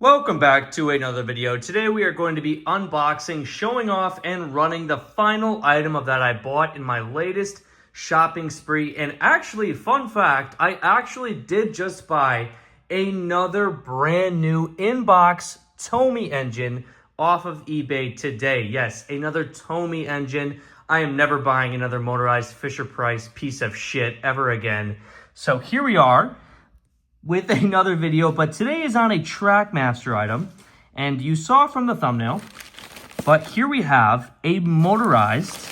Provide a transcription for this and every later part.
Welcome back to another video. Today we are going to be unboxing, showing off, and running the final item of that I bought in my latest shopping spree. And actually, fun fact, I actually did just buy another brand new in-box Tomy engine off of eBay today. Yes, another Tomy engine. I am never buying another motorized Fisher-Price piece of shit ever again. So here we are with another video, but today is on a Trackmaster item, and you saw from the thumbnail, but here we have a motorized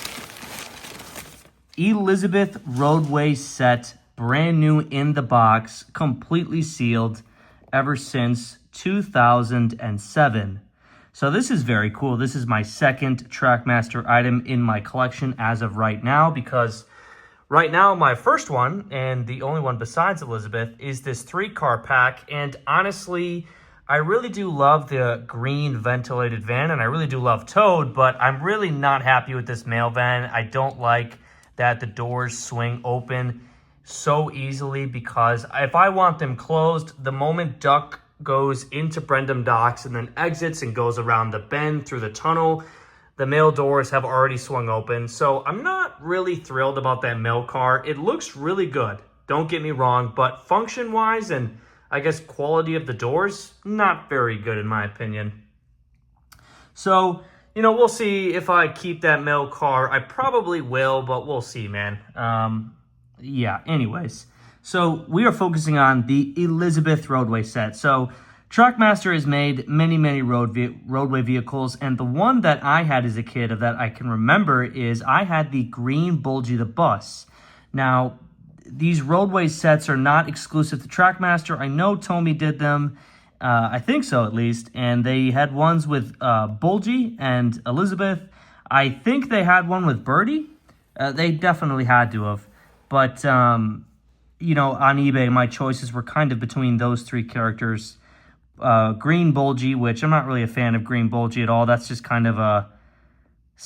Elizabeth Roadway set, brand new in the box, completely sealed ever since 2007. So this is very cool. This is my second Trackmaster item in my collection as of right now, because right now, my first one, and the only one besides Elizabeth, is this 3-car pack. And honestly, I really do love the green ventilated van, and I really do love Toad, but I'm really not happy with this mail van. I don't like that the doors swing open so easily, because if I want them closed, the moment Duck goes into Brendam Docks and then exits and goes around the bend through the tunnel, the mail doors have already swung open. So I'm not really thrilled about that mail car. It looks really good, don't get me wrong, but function-wise and I guess quality of the doors, not very good in my opinion. So, you know, we'll see if I keep that mail car. I probably will, but we'll see, man. Yeah, anyways. So we are focusing on the Elizabeth Roadway set. So Trackmaster has made many roadway vehicles, and the one that I had as a kid that I can remember is I had the green Bulgy the Bus. Now, these roadway sets are not exclusive to Trackmaster. I know Tomy did them, I think so at least, and they had ones with Bulgy and Elizabeth. I think they had one with Birdie. They definitely had to have, but you know, on eBay, my choices were kind of between those three characters. Green Bulgy, which I'm not really a fan of Green Bulgy at all. That's just kind of a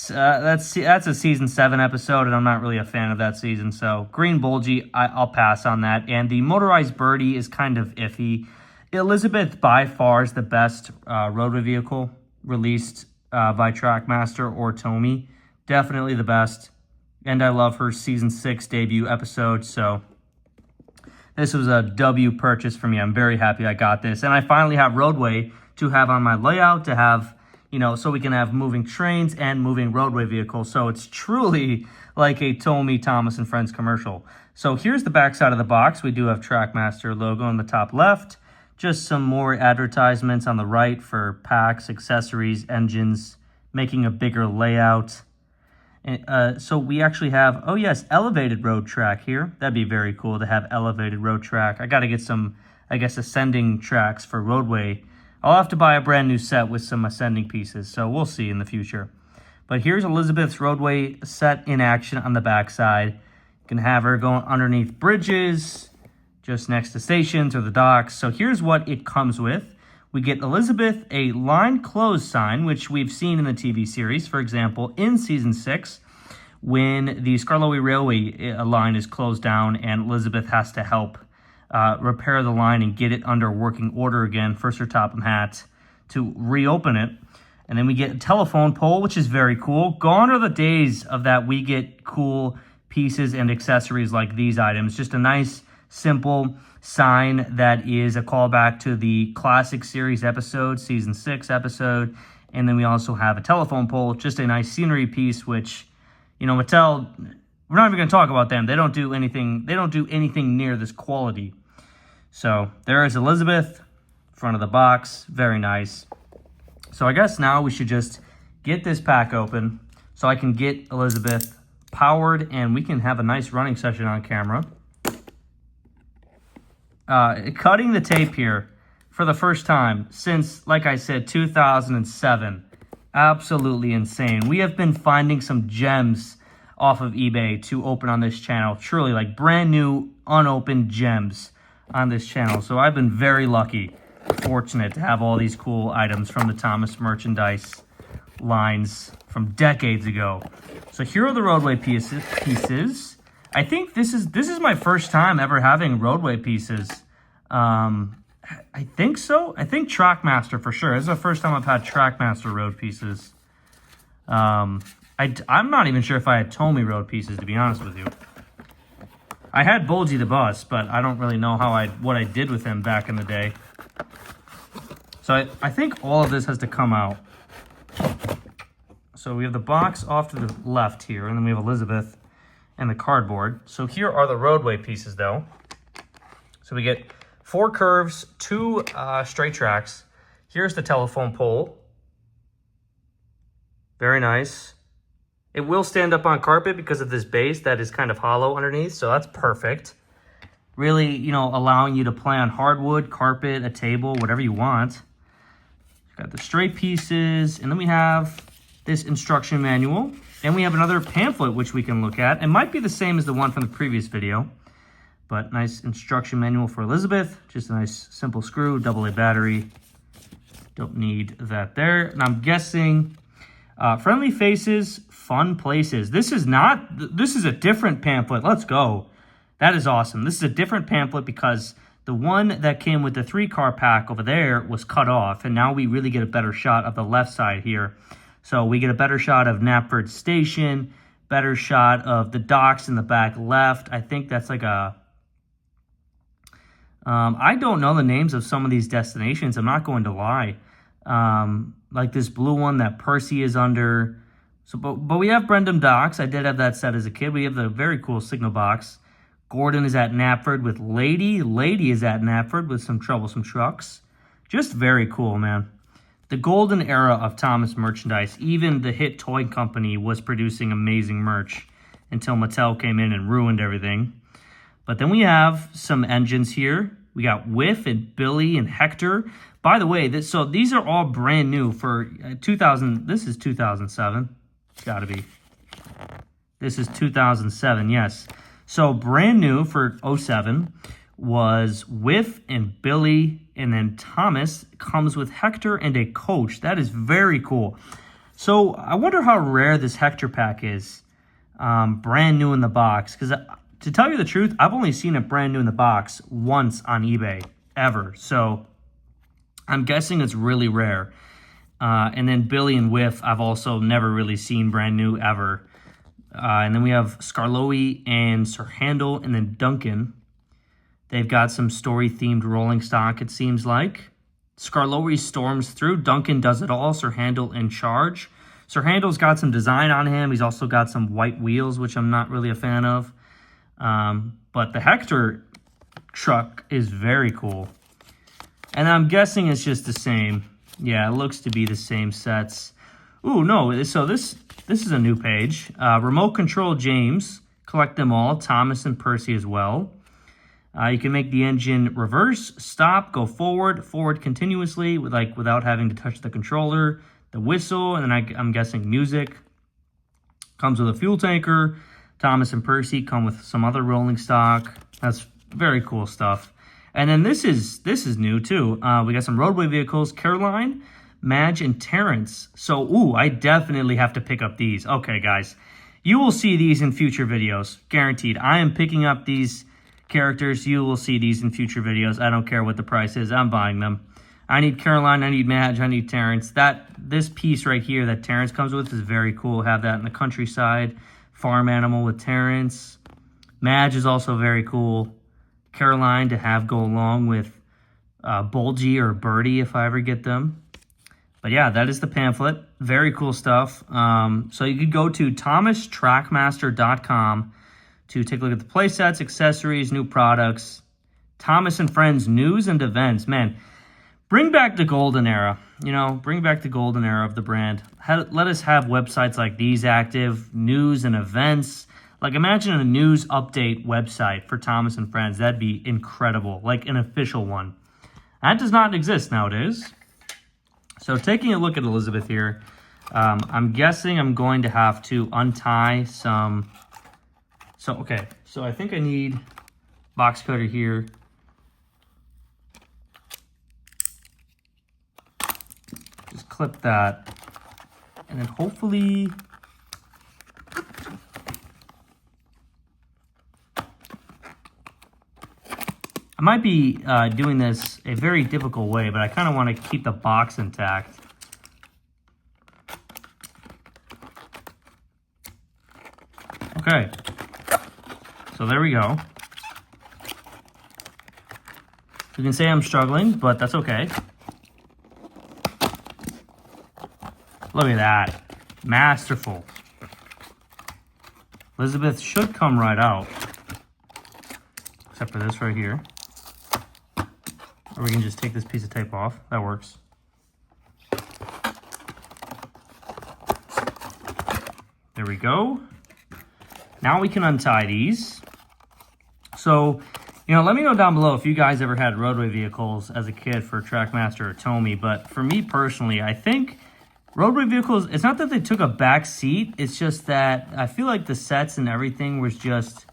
that's a season 7 episode, and I'm not really a fan of that season. So Green Bulgy, I'll pass on that. And the motorized Birdie is kind of iffy. Elizabeth by far is the best roadway vehicle released by Trackmaster or Tomy. Definitely the best, and I love her season 6 debut episode. So this was a W purchase for me. I'm very happy I got this. And I finally have Roadway to have on my layout, to have, you know, so we can have moving trains and moving roadway vehicles. So it's truly like a Tomy, Thomas & Friends commercial. So here's the back side of the box. We do have Trackmaster logo on the top left. Just some more advertisements on the right for packs, accessories, engines, making a bigger layout. So we actually have, oh yes, elevated road track here. That'd be very cool to have elevated road track. I got to get some, I guess, ascending tracks for Roadway. I'll have to buy a brand new set with some ascending pieces, so we'll see in the future. But here's Elizabeth's Roadway set in action on the backside. You can have her going underneath bridges, just next to stations or the docks. So here's what it comes with. We get Elizabeth a line closed sign, which we've seen in the TV series. For example, in season 6, when the Skarloey Railway line is closed down and Elizabeth has to help repair the line and get it under working order again, first her Topham Hatt, to reopen it. And then we get a telephone pole, which is very cool. Gone are the days of that we get cool pieces and accessories like these items. Just a nice, simple sign that is a callback to the classic series episode, season 6 episode. And then we also have a telephone pole, just a nice scenery piece, which, you know, Mattel, we're not even going to talk about them. They don't do anything near this quality. So there is Elizabeth, front of the box, very nice. So I guess now we should just get this pack open so I can get Elizabeth powered and we can have a nice running session on camera. Cutting the tape here for the first time since, like I said, 2007. Absolutely insane. We have been finding some gems off of eBay to open on this channel. Truly, like brand new, unopened gems on this channel. So I've been very lucky, fortunate to have all these cool items from the Thomas merchandise lines from decades ago. So here are the Roadway pieces. I think this is my first time ever having Roadway pieces. I think so. I think Trackmaster for sure. This is the first time I've had Trackmaster road pieces. I'm not even sure if I had Tomy road pieces, to be honest with you. I had Bulgy the Bus, but I don't really know what I did with him back in the day. So I think all of this has to come out. So we have the box off to the left here, and then we have Elizabeth and the cardboard. So here are the Roadway pieces, though. So we get 4 curves, 2 straight tracks. Here's the telephone pole. Very nice. It will stand up on carpet because of this base that is kind of hollow underneath, so that's perfect. Really, you know, allowing you to play on hardwood, carpet, a table, whatever you want. Got the straight pieces, and then we have this instruction manual, and we have another pamphlet which we can look at. It might be the same as the one from the previous video, but nice instruction manual for Elizabeth. Just a nice simple screw, AA battery. Don't need that there. And I'm guessing friendly faces, fun places. This is a different pamphlet. Let's go. That is awesome. This is a different pamphlet because the one that came with the 3-car pack over there was cut off, and now we really get a better shot of the left side here. So we get a better shot of Knapford Station, better shot of the docks in the back left. I think that's like a... I don't know the names of some of these destinations. I'm not going to lie. Like this blue one that Percy is under. So, but we have Brendam Docks. I did have that set as a kid. We have the very cool signal box. Gordon is at Knapford with Lady. Lady is at Knapford with some troublesome trucks. Just very cool, man. The golden era of Thomas merchandise. Even the hit toy company was producing amazing merch until Mattel came in and ruined everything. But then we have some engines here. We got Whiff and Billy and Hector. By the way, so these are all brand new for 2000. This is 2007. It's got to be. This is 2007, yes. So brand new for 07 was Whiff and Billy, and then Thomas comes with Hector and a coach. That is very cool. So I wonder how rare this Hector pack is. Brand new in the box. Because to tell you the truth, I've only seen it brand new in the box once on eBay, ever. So I'm guessing it's really rare. And then Billy and Whiff, I've also never really seen brand new ever. And then we have Scarloey and Sir Handel, and then Duncan. They've got some story-themed rolling stock, it seems like. Scarloey storms through. Duncan does it all. Sir Handel in charge. Sir Handel's got some design on him. He's also got some white wheels, which I'm not really a fan of. But the Hector truck is very cool. And I'm guessing it's just the same. Yeah, it looks to be the same sets. Ooh, no. So this is a new page. Remote Control James. Collect them all. Thomas and Percy as well. You can make the engine reverse, stop, go forward continuously without having to touch the controller. The whistle, and then I'm guessing music. Comes with a fuel tanker. Thomas and Percy come with some other rolling stock. That's very cool stuff. And then this is new too. We got some Roadway vehicles. Caroline, Madge, and Terrence. So, ooh, I definitely have to pick up these. Okay, guys. You will see these in future videos. Guaranteed. I am picking up these characters. You will see these in future videos. I don't care what the price is. I'm buying them. I need Caroline. I need Madge. I need Terrence. This piece right here that Terrence comes with is very cool. Have that in the countryside. Farm animal with Terrence. Madge is also very cool. Caroline to have go along with Bulgy or Birdie if I ever get them. But yeah, that is the pamphlet. Very cool stuff. So you could go to thomastrackmaster.com to take a look at the playsets, accessories, new products, Thomas and Friends news and events. Man, bring back the golden era. Bring back the golden era of the brand. Let us have websites like these active, news and events. Like, imagine a news update website for Thomas and Friends. That'd be incredible, like an official one. That does not exist nowadays. So taking a look at Elizabeth here, I'm guessing I'm going to have to untie some... So I think I need box cutter here. Just clip that. And then hopefully... might be doing this a very difficult way, but I kind of want to keep the box intact. Okay, so there we go. You can say I'm struggling, but that's okay. Look at that. Masterful. Elizabeth should come right out. Except for this right here. Or we can just take this piece of tape off. That works. There we go. Now we can untie these. So, you know, let me know down below if you guys ever had Roadway vehicles as a kid for Trackmaster or Tomy. But for me personally, I think Roadway vehicles, it's not that they took a back seat. It's just that I feel like the sets and everything was just,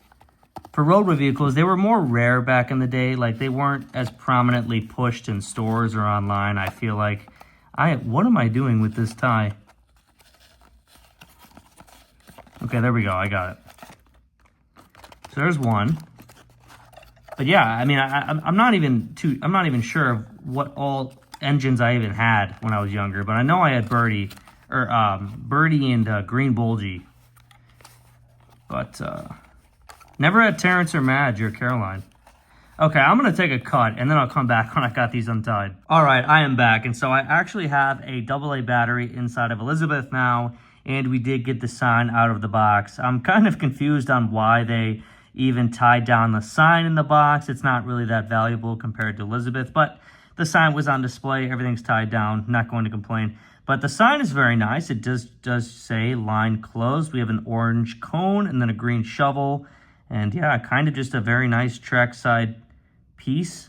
for Roadway vehicles, they were more rare back in the day. Like, they weren't as prominently pushed in stores or online. I feel like, what am I doing with this tie? Okay, there we go. I got it. So there's one. But yeah, I mean, I'm not even sure of what all engines I even had when I was younger. But I know I had Birdie and Green Bulgy. But never had Terrence or Madge or Caroline. Okay, I'm going to take a cut, and then I'll come back when I got these untied. All right, I am back. And so I actually have a AA battery inside of Elizabeth now. And we did get the sign out of the box. I'm kind of confused on why they even tied down the sign in the box. It's not really that valuable compared to Elizabeth, but the sign was on display. Everything's tied down. Not going to complain. But the sign is very nice. It does say line closed. We have an orange cone and then a green shovel. And yeah, kind of just a very nice trackside piece.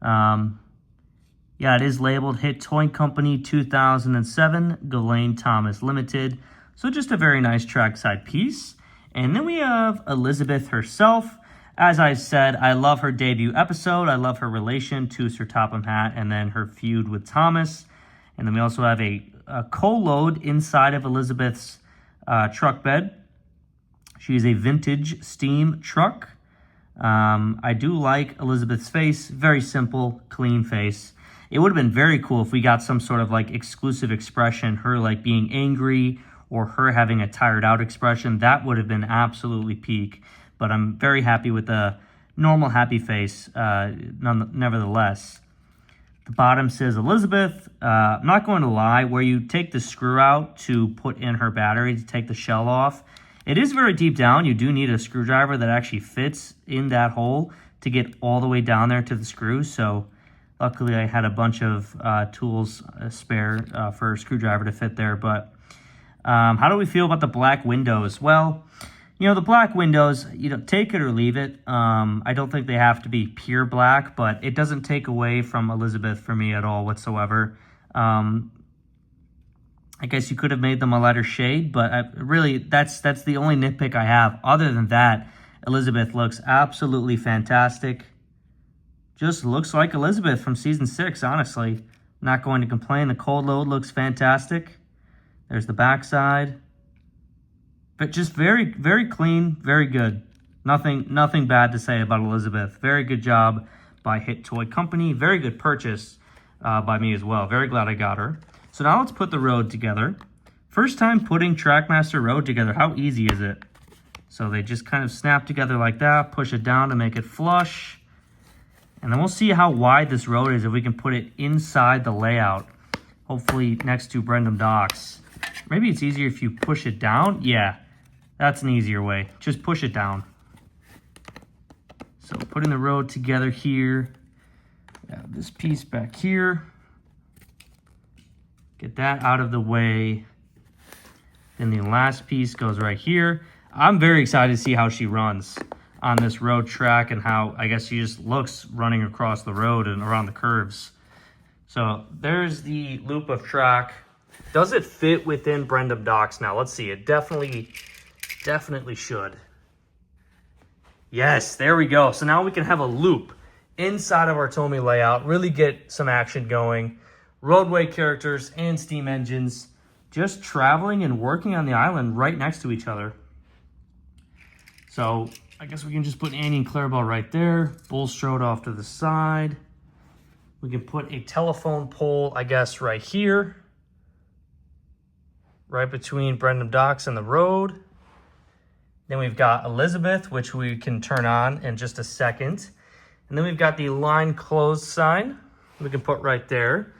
Yeah, it is labeled Hit Toy Company 2007, Ghislaine Thomas Limited. So just a very nice trackside piece. And then we have Elizabeth herself. As I said, I love her debut episode. I love her relation to Sir Topham Hatt and then her feud with Thomas. And then we also have a coal load inside of Elizabeth's truck bed. She is a vintage steam truck. I do like Elizabeth's face. Very simple, clean face. It would have been very cool if we got some sort of like exclusive expression, her like being angry or her having a tired out expression. That would have been absolutely peak. But I'm very happy with the normal happy face, nevertheless. The bottom says Elizabeth. I'm not going to lie, where you take the screw out to put in her battery to take the shell off, it is very deep down. You do need a screwdriver that actually fits in that hole to get all the way down there to the screw. So luckily I had a bunch of tools spare for a screwdriver to fit there. But how do we feel about the black windows? Well, you know, the black windows, you know, take it or leave it. I don't think they have to be pure black, but it doesn't take away from Elizabeth for me at all whatsoever. I guess you could have made them a lighter shade, but really that's the only nitpick I have. Other than that, Elizabeth looks absolutely fantastic. Just looks like Elizabeth from season 6, honestly. Not going to complain. The cold load looks fantastic. There's the backside. But just very, very clean, very good. Nothing bad to say about Elizabeth. Very good job by Hit Toy Company. Very good purchase by me as well. Very glad I got her. So now let's put the road together. First time putting Trackmaster road together. How easy is it? So they just kind of snap together like that. Push it down to make it flush. And then we'll see how wide this road is if we can put it inside the layout. Hopefully next to Brendam Docks. Maybe it's easier if you push it down. Yeah, that's an easier way. Just push it down. So putting the road together here. This piece back here. Get that out of the way. Then the last piece goes right here. I'm very excited to see how she runs on this road track and how, I guess, she just looks running across the road and around the curves. So there's the loop of track. Does it fit within Brendam Docks now? Let's see. It definitely should. Yes, there we go. So now we can have a loop inside of our Tomy layout. Really get some action going. Roadway characters and steam engines just traveling and working on the island right next to each other. So I guess we can just put Annie and Clarabelle right there. Bulstrode off to the side. We can put a telephone pole, I guess, right here. Right between Brendam Docks and the road. Then we've got Elizabeth, which we can turn on in just a second. And then we've got the line closed sign we can put right there.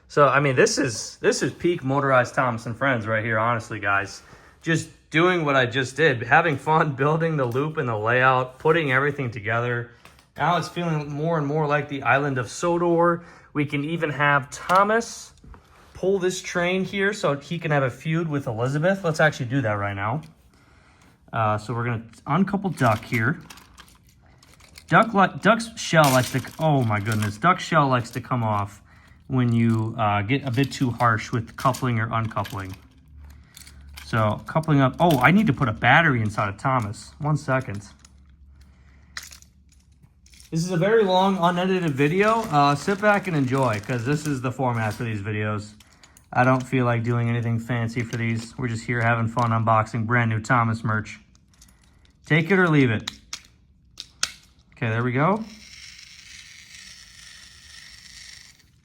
So, I mean, this is peak motorized Thomas and Friends right here, honestly, guys. Just doing what I just did, having fun building the loop and the layout, putting everything together. Now it's feeling more and more like the island of Sodor. We can even have Thomas pull this train here so he can have a feud with Elizabeth. Let's actually do that right now. So we're gonna uncouple Duck here. Duck's shell likes to, oh my goodness, Duck's shell likes to come off when you get a bit too harsh with coupling or uncoupling. So coupling up, oh, I need to put a battery inside of Thomas. 1 second. This is a very long, unedited video. Sit back and enjoy, because this is the format for these videos. I don't feel like doing anything fancy for these. We're just here having fun unboxing brand new Thomas merch. Take it or leave it. Okay, there we go.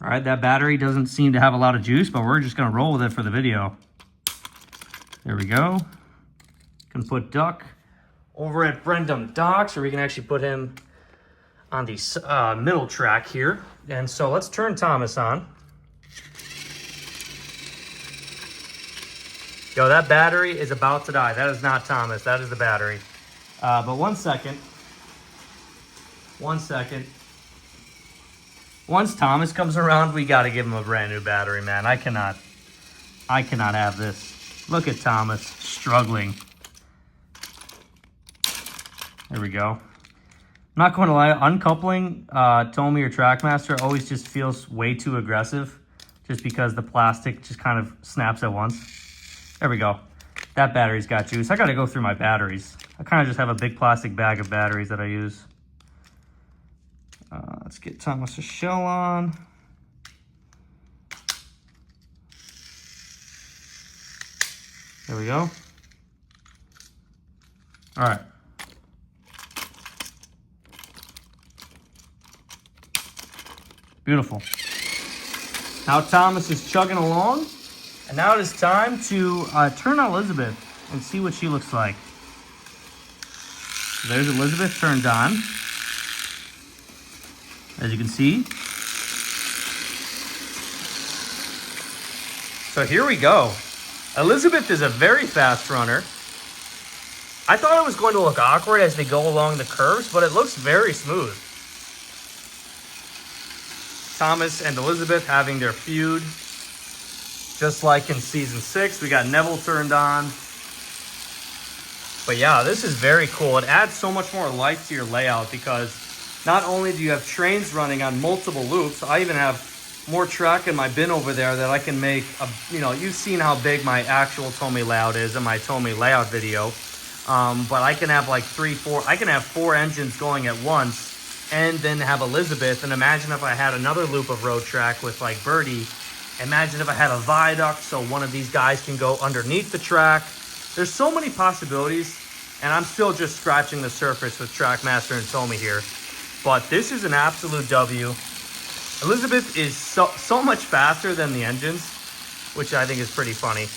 All right, that battery doesn't seem to have a lot of juice, but we're just gonna roll with it for the video. There we go. Can put Duck over at Brendam Docks, or we can actually put him on the middle track here. And so let's turn Thomas on. Yo, that battery is about to die. That is not Thomas, that is the battery. But 1 second. 1 second. Once Thomas comes around, we gotta give him a brand new battery, man. I cannot have this. Look at Thomas struggling. There we go. I'm not going to lie, uncoupling Tomy or Trackmaster always just feels way too aggressive, just because the plastic just kind of snaps at once. There we go. That battery's got juice. I gotta go through my batteries. I kind of just have a big plastic bag of batteries that I use. Let's get Thomas's shell on. There we go. All right. Beautiful. Now Thomas is chugging along, and now it is time to turn on Elizabeth and see what she looks like. So there's Elizabeth turned on, as you can see. So here we go. Elizabeth is a very fast runner. I thought it was going to look awkward as they go along the curves, but it looks very smooth. Thomas and Elizabeth having their feud. Just like in season 6, we got Neville turned on. But yeah, this is very cool. It adds so much more life to your layout, because not only do you have trains running on multiple loops, I even have more track in my bin over there that I can make a, you've seen how big my actual Tomy layout is in my Tomy layout video. But I can have like 4 engines going at once, and then have Elizabeth. And imagine if I had another loop of road track with like Birdie. Imagine if I had a viaduct so one of these guys can go underneath the track. There's so many possibilities, and I'm still just scratching the surface with Trackmaster and Tomy here. But this is an absolute W. Elizabeth is so much faster than the engines, which I think is pretty funny.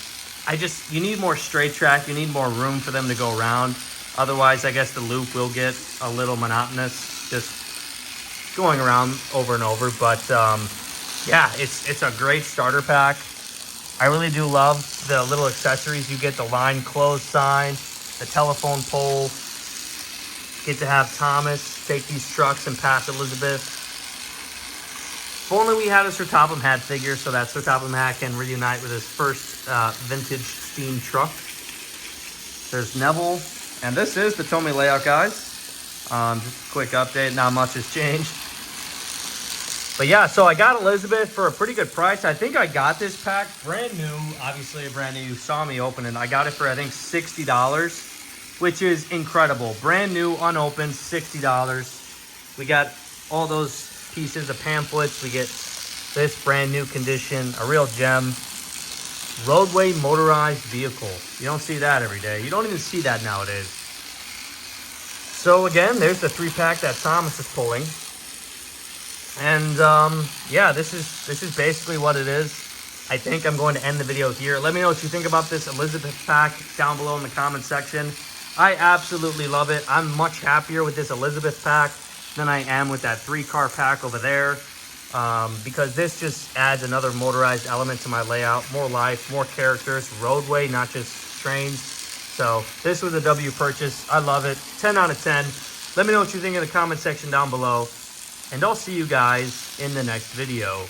You need more straight track. You need more room for them to go around. Otherwise, I guess the loop will get a little monotonous, just going around over and over. But yeah, it's a great starter pack. I really do love the little accessories you get: the line closed sign, the telephone pole. Get to have Thomas take these trucks and pass Elizabeth. If only we had a Sir Topham Hatt figure, so that Sir Topham Hatt can reunite with his first vintage steam truck. There's Neville, and this is the Tomy layout, guys. Just a quick update, not much has changed. But yeah, so I got Elizabeth for a pretty good price. I think I got this pack brand new, obviously brand new. You saw me open it. I got it for, I think, $60, which is incredible. Brand new, unopened, $60. We got all those pieces of pamphlets. We get this brand new condition, a real gem. Roadway motorized vehicle. You don't see that every day. You don't even see that nowadays. So again, there's the 3-pack that Thomas is pulling. And yeah, this is basically what it is. I think I'm going to end the video here. Let me know what you think about this Elizabeth pack down below in the comment section. I absolutely love it. I'm much happier with this Elizabeth pack than I am with that 3-car pack over there, because this just adds another motorized element to my layout. More life, more characters, roadway, not just trains. So this was a W purchase. I love it. 10 out of 10. Let me know what you think in the comment section down below. And I'll see you guys in the next video.